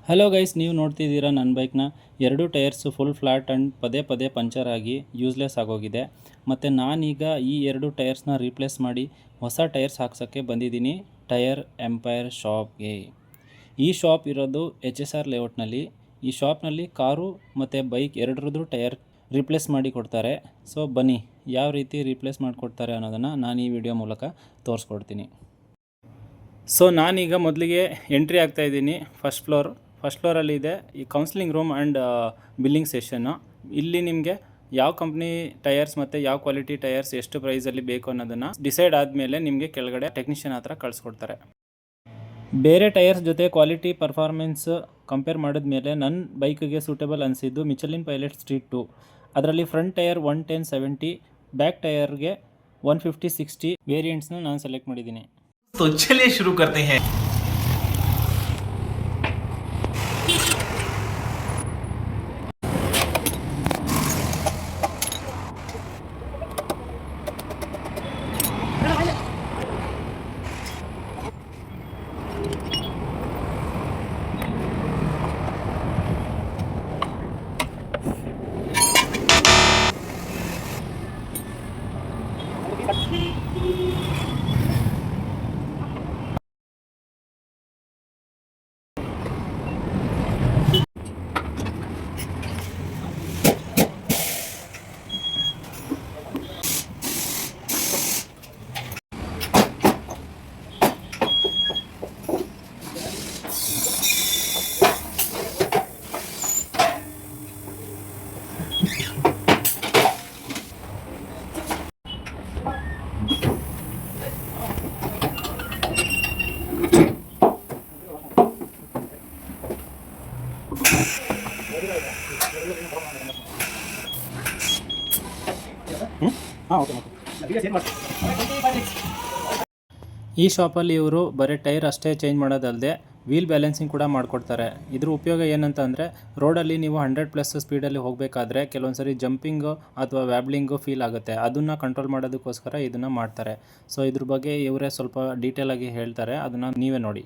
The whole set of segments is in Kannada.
ಹಲೋ ಗೈಸ್, ನೀವು ನೋಡ್ತಿದ್ದೀರಾ ನನ್ನ ಬೈಕ್ನ ಎರಡು ಟೈರ್ಸು ಫುಲ್ ಫ್ಲಾಟ್ ಆ್ಯಂಡ್ ಪದೇ ಪದೇ ಪಂಚರ್ ಆಗಿ ಯೂಸ್ಲೆಸ್ ಆಗೋಗಿದೆ. ಮತ್ತು ನಾನೀಗ ಈ ಎರಡು ಟೈರ್ಸ್ನ ರೀಪ್ಲೇಸ್ ಮಾಡಿ ಹೊಸ ಟೈರ್ಸ್ ಹಾಕ್ಸೋಕ್ಕೆ ಬಂದಿದ್ದೀನಿ ಟೈರ್ ಎಂಪೈರ್ ಶಾಪ್ಗೆ. ಈ ಶಾಪ್ ಇರೋದು HSR ಲೇಔಟ್ನಲ್ಲಿ. ಈ ಶಾಪ್ನಲ್ಲಿ ಕಾರು ಮತ್ತು ಬೈಕ್ ಎರಡರದ್ದು ಟೈರ್ ರೀಪ್ಲೇಸ್ ಮಾಡಿ ಕೊಡ್ತಾರೆ. ಸೊ ಬನ್ನಿ, ಯಾವ ರೀತಿ ರೀಪ್ಲೇಸ್ ಮಾಡಿಕೊಡ್ತಾರೆ ಅನ್ನೋದನ್ನು ನಾನು ಈ ವಿಡಿಯೋ ಮೂಲಕ ತೋರಿಸ್ಕೊಡ್ತೀನಿ. ಸೊ ನಾನೀಗ ಮೊದಲಿಗೆ ಎಂಟ್ರಿ ಆಗ್ತಾಯಿದ್ದೀನಿ. ಫಸ್ಟ್ ಫ್ಲೋರಲ್ಲಿ ಇದೆ ಈ counselling room and billing session. ಇಲ್ಲಿ ನಿಮಗೆ ಯಾವ ಕಂಪ್ನಿ ಟೈರ್ಸ್ ಮತ್ತು ಯಾವ ಕ್ವಾಲಿಟಿ ಟೈರ್ಸ್ ಎಷ್ಟು ಪ್ರೈಸಲ್ಲಿ ಬೇಕು ಅನ್ನೋದನ್ನು ಡಿಸೈಡ್ ಆದಮೇಲೆ ನಿಮಗೆ ಕೆಳಗಡೆ ಟೆಕ್ನಿಷಿಯನ್ ಹತ್ರ ಕಳಿಸ್ಕೊಡ್ತಾರೆ. ಬೇರೆ ಟೈರ್ಸ್ ಜೊತೆ ಕ್ವಾಲಿಟಿ ಪರ್ಫಾರ್ಮೆನ್ಸ್ ಕಂಪೇರ್ ಮಾಡಿದ್ಮೇಲೆ ನನ್ನ ಬೈಕಿಗೆ ಸೂಟೇಬಲ್ ಅನಿಸಿದ್ದು ಮಿಚೆಲಿನ್ ಪೈಲಟ್ ಸ್ಟ್ರೀಟ್ 2. ಅದರಲ್ಲಿ ಫ್ರಂಟ್ ಟೈರ್ 110/70, ಬ್ಯಾಕ್ ಟೈರ್ಗೆ 150/60 ವೇರಿಯಂಟ್ಸ್ನ ನಾನು ಸೆಲೆಕ್ಟ್ ಮಾಡಿದ್ದೀನಿ. तो चलिए शुरू करते हैं. ಈ ಶಾಪಲ್ಲಿ ಇವರು ಬರೀ ಟೈರ್ ಅಷ್ಟೇ ಚೇಂಜ್ ಮಾಡೋದಲ್ಲದೆ ವೀಲ್ ಬ್ಯಾಲೆನ್ಸಿಂಗ್ ಕೂಡ ಮಾಡಿಕೊಡ್ತಾರೆ. ಇದ್ರ ಉಪಯೋಗ ಏನಂತ ಅಂದರೆ, ರೋಡಲ್ಲಿ ನೀವು 100+ ಸ್ಪೀಡಲ್ಲಿ ಹೋಗಬೇಕಾದ್ರೆ ಕೆಲವೊಂದು ಸರಿ ಜಂಪಿಂಗು ಅಥವಾ ವ್ಯಾಬ್ಲಿಂಗು ಫೀಲ್ ಆಗುತ್ತೆ. ಅದನ್ನು ಕಂಟ್ರೋಲ್ ಮಾಡೋದಕ್ಕೋಸ್ಕರ ಇದನ್ನು ಮಾಡ್ತಾರೆ. ಸೊ ಇದ್ರ ಬಗ್ಗೆ ಇವರೇ ಸ್ವಲ್ಪ ಡೀಟೇಲಾಗಿ ಹೇಳ್ತಾರೆ, ಅದನ್ನು ನೀವೇ ನೋಡಿ.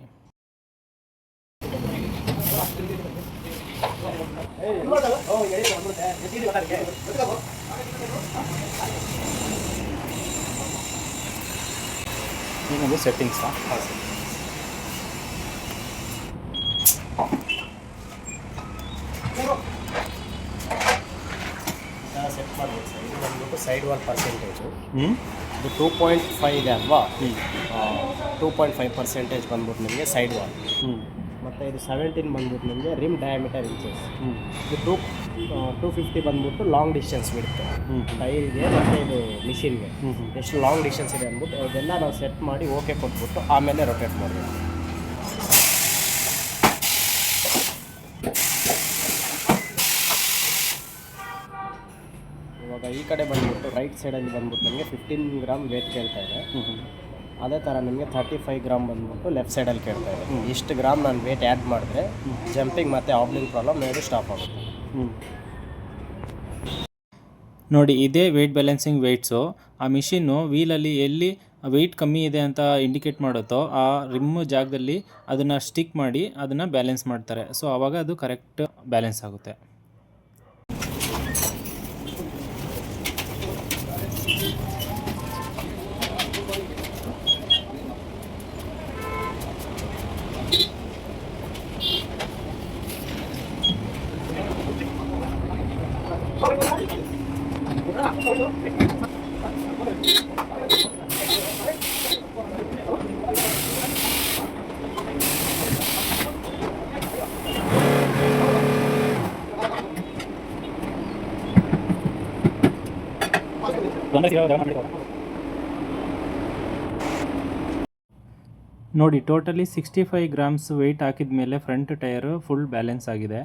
ಏನದು ಸೆಟ್ಟಿಂಗ್ಸಾ? ಸೆಟ್ ಮಾಡ್ಬೇಕು ಸರ್. ಇದು ಬಂದ್ಬಿಟ್ಟು ಸೈಡ್ ವಾಲ್ ಪರ್ಸೆಂಟೇಜು. ಇದು 2.5 ಇದೆ ಅಲ್ವಾ? 2.5% ಬಂದ್ಬಿಟ್ಟು ನಿಮಗೆ ಸೈಡ್ ವಾಲ್. ಮತ್ತು ಇದು 17 ಬಂದ್ಬಿಟ್ಟು ನಿಮಗೆ ರಿಮ್ ಡಯಾಮೀಟರ್ ಇಂಚಸ್. ಇದು 250 ಬಂದ್ಬಿಟ್ಟು ಲಾಂಗ್ ಡಿಸ್ಟೆನ್ಸ್ ಬಿಡುತ್ತೆ ಟೈರಿಗೆ ಮತ್ತು ಇದು ಮಿಷಿನ್ಗೆ. ಎಷ್ಟು ಲಾಂಗ್ ಡಿಸ್ಟೆನ್ಸ್ ಇದೆ ಅಂದ್ಬಿಟ್ಟು ಇದೆಲ್ಲ ನಾವು ಸೆಟ್ ಮಾಡಿ ಓಕೆ ಕೊಟ್ಬಿಟ್ಟು ಆಮೇಲೆ ರೊಟೇಟ್ ಮಾಡಬೇಕು. ಇವಾಗ ಈ ಕಡೆ ಬಂದ್ಬಿಟ್ಟು ರೈಟ್ ಸೈಡಲ್ಲಿ ಬಂದ್ಬಿಟ್ಟು ನಮಗೆ 15 ಗ್ರಾಮ್ ವೇಟ್ ಕೇಳ್ತಾ ಇದೆ. ಅದೇ ಥರ ನಿಮಗೆ 35 ಗ್ರಾಮ್ ಬಂದ್ಬಿಟ್ಟು ಲೆಫ್ಟ್ ಸೈಡಲ್ಲಿ ಕೇಳ್ತಾ ಇದೆ. ಇಷ್ಟು ಗ್ರಾಮ್ ನಾನು ವೇಟ್ ಆ್ಯಡ್ ಮಾಡಿದ್ರೆ ಜಂಪಿಂಗ್ ಮತ್ತು ಆಬ್ಲಿಂಗ್ ಪ್ರಾಬ್ಲಮ್ ಎರಡು ಸ್ಟಾಪ್ ಆಗುತ್ತೆ. ನೋಡಿ, ಇದೇ ವೆಯ್ಟ್ ಬ್ಯಾಲೆನ್ಸಿಂಗ್ ವೆಯ್ಟ್ಸು. ಆ ಮಿಷಿನ್ನು ವೀಲಲ್ಲಿ ಎಲ್ಲಿ ವೆಯ್ಟ್ ಕಮ್ಮಿ ಇದೆ ಅಂತ ಇಂಡಿಕೇಟ್ ಮಾಡುತ್ತೋ ಆ ರಿಮ್ ಜಾಗದಲ್ಲಿ ಅದನ್ನು ಸ್ಟಿಕ್ ಮಾಡಿ ಅದನ್ನು ಬ್ಯಾಲೆನ್ಸ್ ಮಾಡ್ತಾರೆ. ಸೊ ಆವಾಗ ಅದು ಕರೆಕ್ಟ್ ಬ್ಯಾಲೆನ್ಸ್ ಆಗುತ್ತೆ. ನೋಡಿ, ಟೋಟಲಿ 65 ಗ್ರಾಮ್ಸ್ ವೆಯ್ಟ್ ಹಾಕಿದ ಮೇಲೆ ಫ್ರಂಟ್ ಟೈರು ಫುಲ್ ಬ್ಯಾಲೆನ್ಸ್ ಆಗಿದೆ.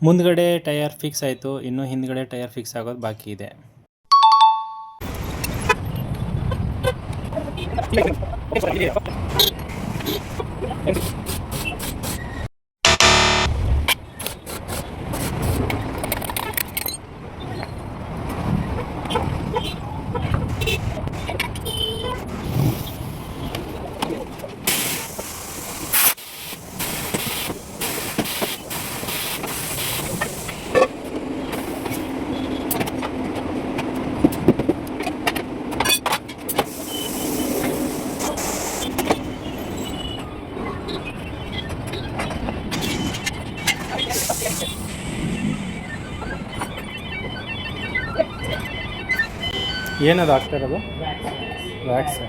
ಮುಂದ್ಗಡೆ ಟೈರ್ ಫಿಕ್ಸ್ ಆಯಿತು, ಇನ್ನು ಹಿಂದ್ಗಡೆ ಟೈರ್ ಫಿಕ್ಸ್ ಆಗೋದು ಬಾಕಿ ಇದೆ. ಏನದು ಆಗ್ತಾ ಇರೋದು? ವ್ಯಾಕ್ಸ್.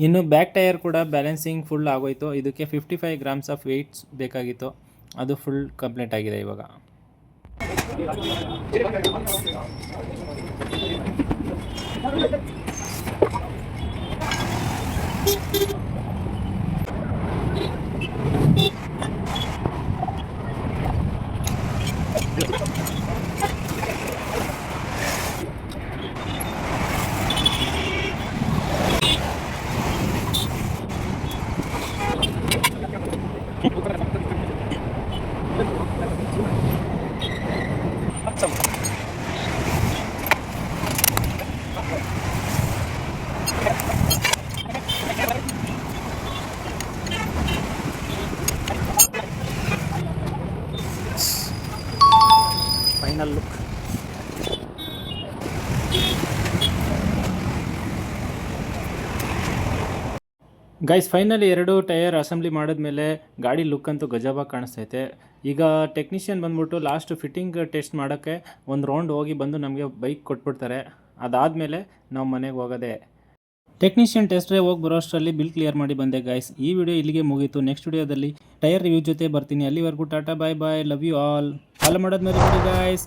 ಇನ್ನು ಬ್ಯಾಕ್ ಟೈರ್ ಕೂಡ ಬ್ಯಾಲೆನ್ಸಿಂಗ್ ಫುಲ್ ಆಗೋಯ್ತು. ಇದಕ್ಕೆ 55 ಗ್ರಾಮ್ಸ್ ಆಫ್ ವೆಯ್ಟ್ಸ್ ಬೇಕಾಗಿತ್ತು, ಅದು ಫುಲ್ ಕಂಪ್ಲೀಟ್ ಆಗಿದೆ ಇವಾಗ. Final look. Guys, finally 2 tyre assembly ಮಾಡಿದ್ಮೇಲೆ ಗಾಡಿ ಲುಕ್ ಅಂತೂ ಗಜಬಾಗಿ ಕಾಣಿಸ್ತೈತೆ. ಈಗ ಟೆಕ್ನಿಷಿಯನ್ ಬಂದ್ಬಿಟ್ಟು ಲಾಸ್ಟ್ ಫಿಟ್ಟಿಂಗ್ ಟೆಸ್ಟ್ ಮಾಡೋಕ್ಕೆ ಒಂದು ರೌಂಡ್ ಹೋಗಿ ಬಂದು ನಮಗೆ ಬೈಕ್ ಕೊಟ್ಬಿಡ್ತಾರೆ. ಅದಾದಮೇಲೆ ನಾವು ಮನೆಗೆ ಹೋಗೋದೆ. ಟೆಕ್ನಿಷಿಯನ್ ಟೆಸ್ಟ್ ಡ್ರೈವ್ ಹೋಗಿ ಬರೋಷ್ಟರಲ್ಲಿ ಬಿಲ್ ಕ್ಲಿಯರ್ ಮಾಡಿ ಬಂದೆ ಗೈಸ್. ಈ ವಿಡಿಯೋ ಇಲ್ಲಿಗೆ ಮುಗೀತು. ನೆಕ್ಸ್ಟ್ ವಿಡಿಯೋದಲ್ಲಿ ಟೈರ್ ರಿವ್ಯೂ ಜೊತೆ ಬರ್ತೀನಿ. ಅಲ್ಲಿವರೆಗೂ ಟಾಟಾ, ಬಾಯ್ ಬಾಯ್, ಲವ್ ಯು ಆಲ್. ಫಾಲೋ ಮಾಡೋದು ಮರಿಬೇಡಿ ಗೈಸ್.